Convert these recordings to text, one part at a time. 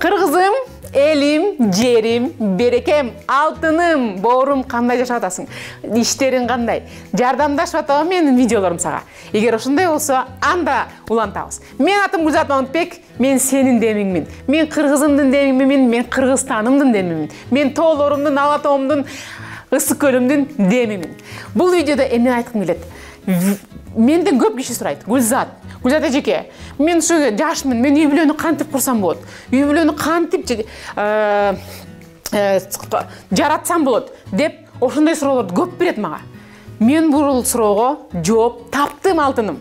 Кыргызым, элим, жерим, берекем, алтыным, боорум, кандай жашап атасың? Иштериң кандай? Жардамдашып атабы менин видеолорум сага? Эгер ошондой болсо, анда улантабыз. Мен атым Гүлзат Мамытбек, мен сенин демиңмин. Мен кыргызымдын демиңмин, мен кыргызстанымдын демиңмин. Мен тоолорумдун, ала тоомдун, ысык көлүмдүн демиңмин. Бул видеодо эмне айткым келет? Менден көп киши сурайт. Гүлзат эжеке, мен ушу жашмын, мен үй бүлөнү кантип курсам болот? Үй бүлөнү кантип жаратсам болот деп ошондой суроолорду көп берет мага. Мен бул суроого жооп таптым, алтыным.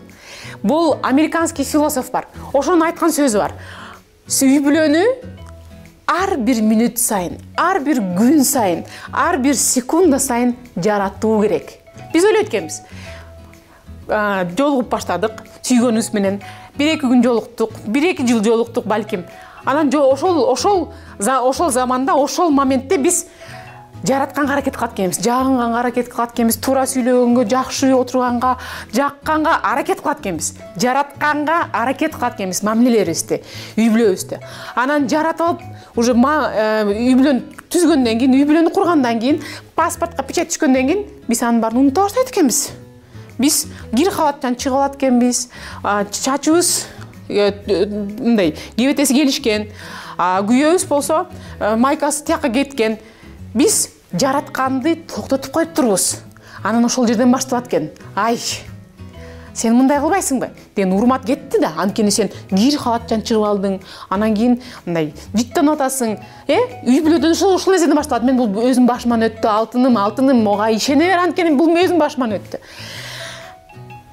Бул американский философ бар. Ошонун айткан сөзү бар. Үй бүлөнү ар бир мүнөт сайын, ар бир күн сайын, ар бир секунда сайын жаратуу керек. Биз ойлойт экенбиз. Жолугуп баштадык, сүйгөнүбүз менен, 1-2 күн жолуктук, 1-2 жыл жолуктук балким. Анан ошол заманда, ошол моментте биз жаратканга аракет кылат экенбиз, жагынганга аракет кылат экенбиз, туура сүйлөгөнгө, жакшы отурганга, жакканга аракет кылат экенбиз, жаратканга аракет кылат экенбиз мамилелерибизди, үй бүлөбүздү. Анан жаратып, уже үй бүлөнү түзгөндөн кийин, үй бүлөнү кургандан кийин, паспортко печать түшкөндөн кийин биз анын баарын унута баштайт экенбиз. Биз кир калаттан чыгып алат экенбиз, чачыбыз мындай кебетеси келишкен, күйөөбүз болсо майкасы тияка кеткен. Биз жаратканды токтотуп коюп турбуз. Анан ошол жерден башталат экен. Ай, сен мындай кылбайсыңбы? Деген урмат кетти да, анткени сен кир халаттан чыгып алдың, анан кийин мындай жыттанып атасың. Үй бүлөдөн ошол нерседен башталат. Мен бул өзүм башыман өттү, алтыным, ога ишене бер, анткени бул өзүм башыман өттү.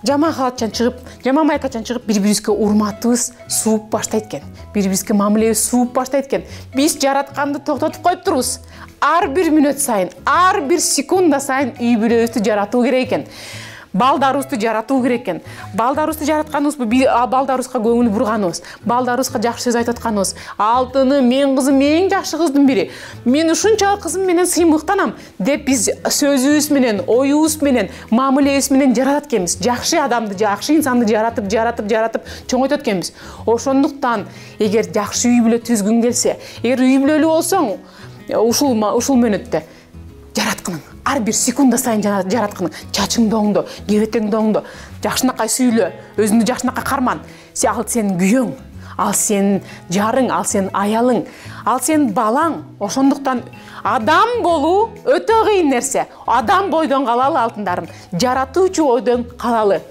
Жаман халатчан чыгып, жаман майкачан чыгып, бири-бирибизге урматыбыз сууп баштайт экен. Бири-бирибизге мамилебиз сууп баштайт экен. Биз жаратканды токтотуп коюп турбуз. Ар бир мүнөт сайын, ар бир секунда сайын үй бүлөбүздү жаратуу керек экен. Балдарыбызды жаратуу керек экен. Балдарыбызды жаратканыбызбы, балдарыбызга көңүл бурганыбыз, балдарыбызга жакшы сөз айтып атканыбыз. Алтыны, мен кызым эң жакшы кыздын бири. Мен ушунчалык кызым менен сыймыктанам деп биз сөзүбүз менен, оюбуз менен, мамилебиз менен жаратат экенбиз. Жакшы адамды, жакшы инсанды жаратып чоңойтот экенбиз. Ошондуктан, эгер жакшы үй бүлө түзгүң келсе, эгер үй бүлөлүү болсоң, ушул мөнөттө жараткының, ар бир секунда сайын жараткының, чачыңды оңдо, кебетеңди оңдо, жакшынакай сүйлө, өзүңдү жакшынакай карман. Ал сенин күйөөң, ал сенин жарың, ал сенин аялың, ал сенин балаң. Ошондуктан адам болуу өтө кыйын нерсе. Адам бойдон калалы, алтындарым, жаратуучу ойдон калалы.